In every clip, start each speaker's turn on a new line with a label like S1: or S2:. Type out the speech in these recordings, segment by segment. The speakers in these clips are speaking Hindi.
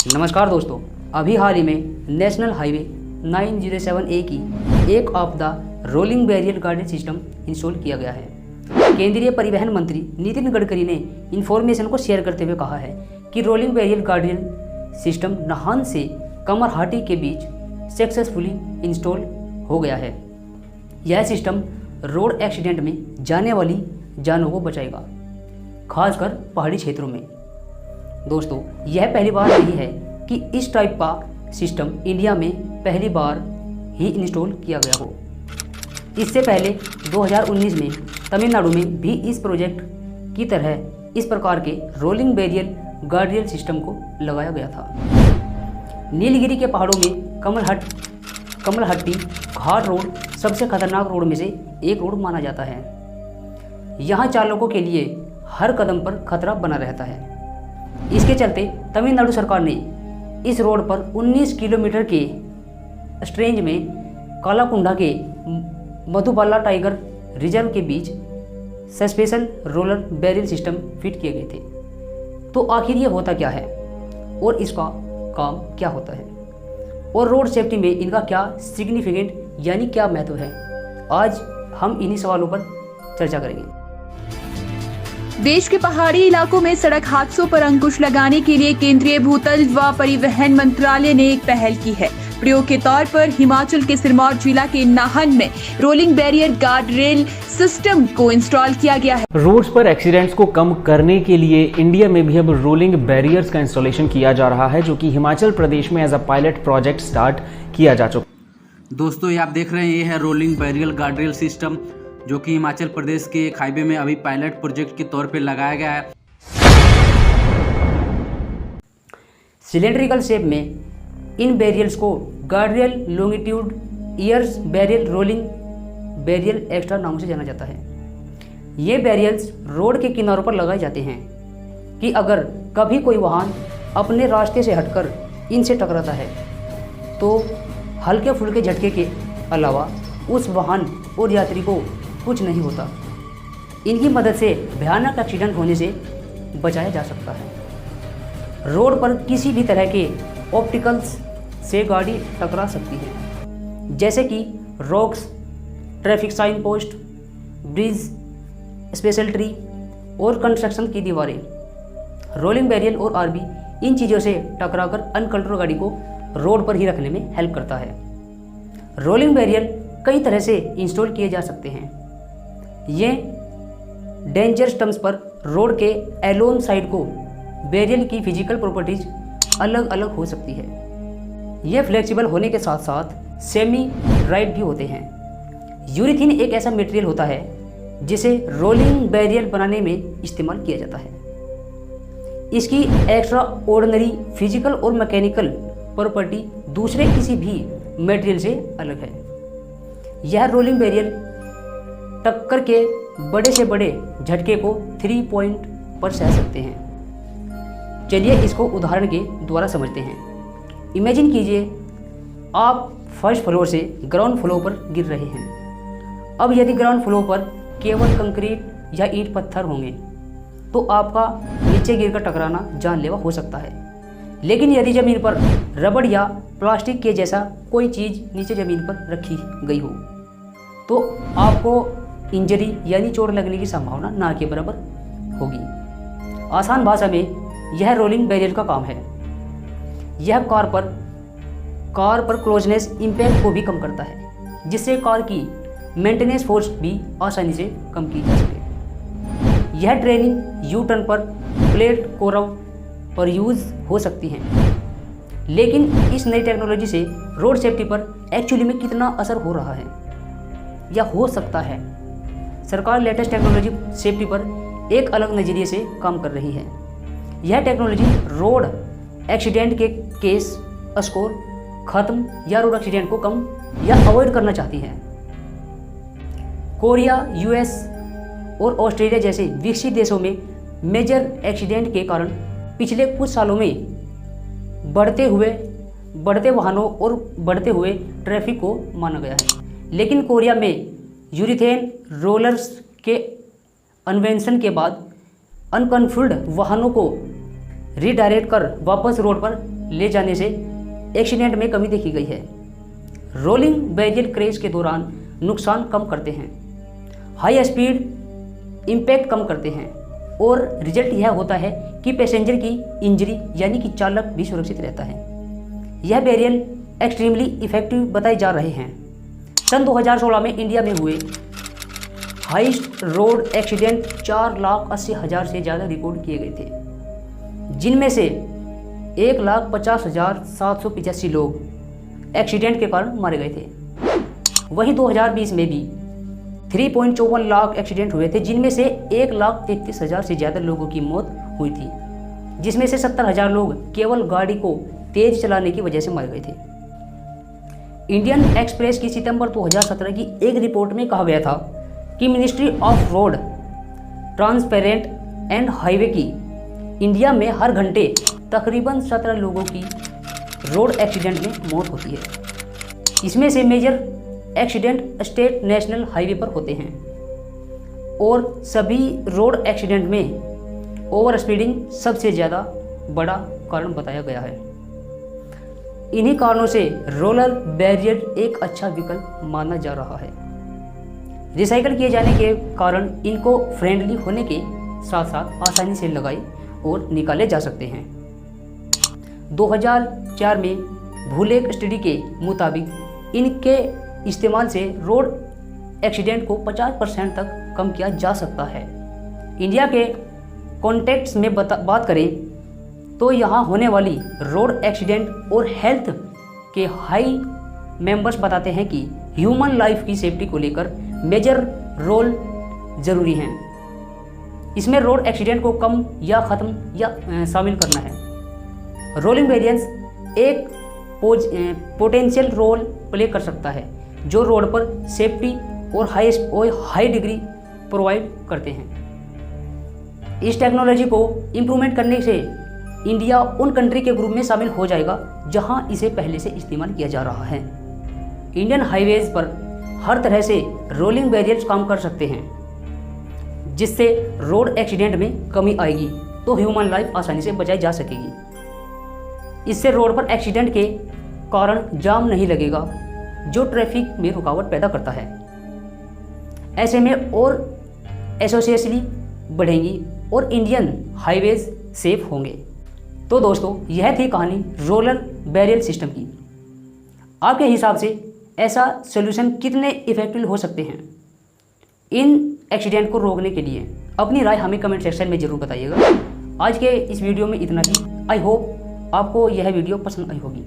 S1: नमस्कार दोस्तों, अभी हाल ही में नेशनल हाईवे 907A की एक of the rolling barrier guarded system install किया गया है। केंद्रीय परिवहन मंत्री नितिन गडकरी ने इन्फॉर्मेशन को शेयर करते हुए कहा है कि rolling barrier guarded system Nahan से कमरहाटी के बीच सक्सेसफुली इंस्टॉल हो गया है। यह सिस्टम रोड एक्सीडेंट में जाने वाली जानों को बचाएगा, खासकर पहाड़ी क्षेत्रों में। दोस्तों, यह पहली बार नहीं है कि इस टाइप का सिस्टम इंडिया में पहली बार ही इंस्टॉल किया गया हो। इससे पहले 2019 में तमिलनाडु में भी इस प्रोजेक्ट की तरह इस प्रकार के रोलिंग बैरियर गार्डियल सिस्टम को लगाया गया था। नीलगिरी के पहाड़ों में कमलहट्टी घाट रोड सबसे खतरनाक रोड में से एक रोड माना जाता है। यहाँ चालकों के लिए हर कदम पर खतरा बना रहता है। इसके चलते तमिलनाडु सरकार ने इस रोड पर 19 किलोमीटर के स्ट्रेंज में कालाकुंडा के मधुबाला टाइगर रिजर्व के बीच suspension roller barrier system fit किए गए थे। तो आखिर ये होता क्या है और इसका काम क्या होता है और रोड सेफ्टी में इनका क्या सिग्निफिकेंट यानी क्या महत्व है, आज हम इन्हीं सवालों पर चर्चा करेंगे।
S2: देश के पहाड़ी इलाकों में सड़क हादसों पर अंकुश लगाने के लिए केंद्रीय भूतल व परिवहन मंत्रालय ने एक पहल की है। प्रयोग के तौर पर हिमाचल के सिरमौर जिला के नाहन में rolling barrier guard rail system को इंस्टॉल किया गया है।
S3: रोड्स पर एक्सीडेंट्स को कम करने के लिए इंडिया में भी अब रोलिंग बैरियर्स का इंस्टॉलेशन किया जा रहा है, जो कि हिमाचल प्रदेश में as a pilot project start किया जा चुका।
S4: दोस्तों, ये आप देख रहे हैं, ये है rolling barrier guard rail system, जो कि हिमाचल प्रदेश के एक हाईवे में अभी पायलट प्रोजेक्ट के तौर पे लगाया गया है।
S1: सिलेंड्रिकल शेप में इन बैरियर्स को गार्डियल लॉन्गिट्यूड ईयर्स बैरियर रोलिंग बैरियर एक्स्ट्रा नाम से जाना जाता है। ये बैरियर्स रोड के किनारों पर लगाए जाते हैं कि अगर कभी कोई वाहन अपने रास्ते से हटकर इनसे टकराता है तो हल्के फुल्के झटके के अलावा उस वाहन और यात्री को कुछ नहीं होता। इनकी मदद से भयानक एक्सीडेंट होने से बचाया जा सकता है। रोड पर किसी भी तरह के ऑब्स्टिकल्स से गाड़ी टकरा सकती है, जैसे कि rocks, traffic sign post, bridge, special tree और कंस्ट्रक्शन की दीवारें। रोलिंग बैरियर और आरबी इन चीज़ों से टकराकर अनकंट्रोल गाड़ी को रोड पर ही रखने में हेल्प करता है। रोलिंग बैरियर कई तरह से इंस्टॉल किए जा सकते हैं। ये डेंजर स्टम्प्स पर रोड के एलोन साइड को बैरियर की फिजिकल प्रॉपर्टीज अलग अलग हो सकती है। ये फ्लेक्सिबल होने के साथ साथ सेमी राइड भी होते हैं। यूरेथीन एक ऐसा मटेरियल होता है जिसे रोलिंग बैरियर बनाने में इस्तेमाल किया जाता है। इसकी एक्स्ट्रा ऑर्डिनरी फिजिकल और मैकेनिकल प्रॉपर्टी दूसरे किसी भी मटेरियल से अलग है। यह रोलिंग बैरियर टक्कर के बड़े से बड़े झटके को 3 पॉइंट पर सह सकते हैं। चलिए इसको उदाहरण के द्वारा समझते हैं। इमेजिन कीजिए आप फर्स्ट फ्लोर से ग्राउंड फ्लोर पर गिर रहे हैं। अब यदि ग्राउंड फ्लोर पर केवल कंक्रीट या ईंट पत्थर होंगे तो आपका नीचे गिरकर टकराना जानलेवा हो सकता है। लेकिन यदि ज़मीन पर रबड़ या प्लास्टिक के जैसा कोई चीज़ नीचे ज़मीन पर रखी गई हो तो आपको इंजरी यानी चोट लगने की संभावना ना के बराबर होगी। आसान भाषा में यह रोलिंग बैरियर का काम है। यह कार पर क्लोजनेस इम्पैक्ट को भी कम करता है, जिससे कार की मेंटेनेंस फोर्स भी आसानी से कम की जा सके। यह ट्रेनिंग यू टर्न पर प्लेट कोरव पर यूज़ हो सकती हैं। लेकिन इस नई टेक्नोलॉजी से रोड सेफ्टी पर एक्चुअली में कितना असर हो रहा है या हो सकता है, सरकार लेटेस्ट टेक्नोलॉजी सेफ्टी पर एक अलग नज़रिए से काम कर रही है। यह टेक्नोलॉजी रोड एक्सीडेंट के केस स्कोर खत्म या रोड एक्सीडेंट को कम या अवॉइड करना चाहती है। कोरिया, यूएस और ऑस्ट्रेलिया जैसे विकसित देशों में मेजर एक्सीडेंट के कारण पिछले कुछ सालों में बढ़ते वाहनों और बढ़ते हुए ट्रैफिक को माना गया है। लेकिन कोरिया में यूरेथेन रोलर्स के इन्वेंशन के बाद अनकन्फर्ड वाहनों को रिडायरेक्ट कर वापस रोड पर ले जाने से एक्सीडेंट में कमी देखी गई है। रोलिंग बैरियर क्रैश के दौरान नुकसान कम करते हैं, हाई स्पीड इम्पैक्ट कम करते हैं और रिजल्ट यह होता है कि पैसेंजर की इंजरी यानी कि चालक भी सुरक्षित रहता है। यह बैरियर एक्सट्रीमली इफेक्टिव बताए जा रहे हैं। सन 2016 में इंडिया में हुए हाईएस्ट रोड एक्सीडेंट 4,80,000 से ज़्यादा रिकॉर्ड किए गए थे, जिनमें से 1,50,785 लोग एक्सीडेंट के कारण मारे गए थे। वहीं 2020 में भी 3.54 लाख एक्सीडेंट हुए थे, जिनमें से 1,33,000 से ज़्यादा लोगों की मौत हुई थी, जिसमें से 70,000 लोग केवल गाड़ी को तेज चलाने की वजह से मारे गए थे। इंडियन एक्सप्रेस की सितंबर 2017 की एक रिपोर्ट में कहा गया था कि ministry of road transparent and highway की इंडिया में हर घंटे तकरीबन 17 लोगों की रोड एक्सीडेंट में मौत होती है। इसमें से major accident state national highway पर होते हैं और सभी रोड एक्सीडेंट में ओवर स्पीडिंग सबसे ज़्यादा बड़ा कारण बताया गया है। इन्हीं कारणों से रोलर बैरियर एक अच्छा विकल्प माना जा रहा है। रिसाइकल किए जाने के कारण इनको फ्रेंडली होने के साथ साथ आसानी से लगाए और निकाले जा सकते हैं। 2004 में भूलेक स्टडी के मुताबिक इनके इस्तेमाल से रोड एक्सीडेंट को 50% तक कम किया जा सकता है। इंडिया के कॉन्टेक्स्ट में बात करें तो यहाँ होने वाली रोड एक्सीडेंट और हेल्थ के हाई मेंबर्स बताते हैं कि ह्यूमन लाइफ की सेफ्टी को लेकर मेजर रोल ज़रूरी हैं। इसमें रोड एक्सीडेंट को कम या ख़त्म या शामिल करना है। रोलिंग बैरियर्स एक पोटेंशियल रोल प्ले कर सकता है जो रोड पर सेफ्टी और हाई डिग्री प्रोवाइड करते हैं। इस टेक्नोलॉजी को इम्प्रूवमेंट करने से इंडिया उन कंट्री के ग्रुप में शामिल हो जाएगा जहां इसे पहले से इस्तेमाल किया जा रहा है। इंडियन हाईवेज पर हर तरह से रोलिंग बैरियर्स काम कर सकते हैं, जिससे रोड एक्सीडेंट में कमी आएगी तो ह्यूमन लाइफ आसानी से बचाई जा सकेगी। इससे रोड पर एक्सीडेंट के कारण जाम नहीं लगेगा जो ट्रैफिक में रुकावट पैदा करता है। ऐसे में और एसोसिएशनली बढ़ेंगी और इंडियन हाईवेज सेफ होंगे। तो दोस्तों, यह थी कहानी रोलर बैरियर सिस्टम की। आपके हिसाब से ऐसा सॉल्यूशन कितने इफेक्टिव हो सकते हैं इन एक्सीडेंट को रोकने के लिए? अपनी राय हमें कमेंट सेक्शन में ज़रूर बताइएगा। आज के इस वीडियो में इतना ही। आई होप आपको यह वीडियो पसंद आई होगी,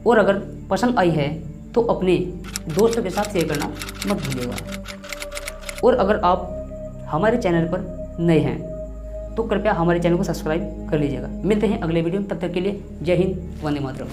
S1: और अगर पसंद आई है तो अपने दोस्तों के साथ शेयर करना मत भूलिएगा। और अगर आप हमारे चैनल पर नए हैं तो कृपया हमारे चैनल को सब्सक्राइब कर लीजिएगा। मिलते हैं अगले वीडियो में, तब तक के लिए जय हिंद, वंदे मातरम।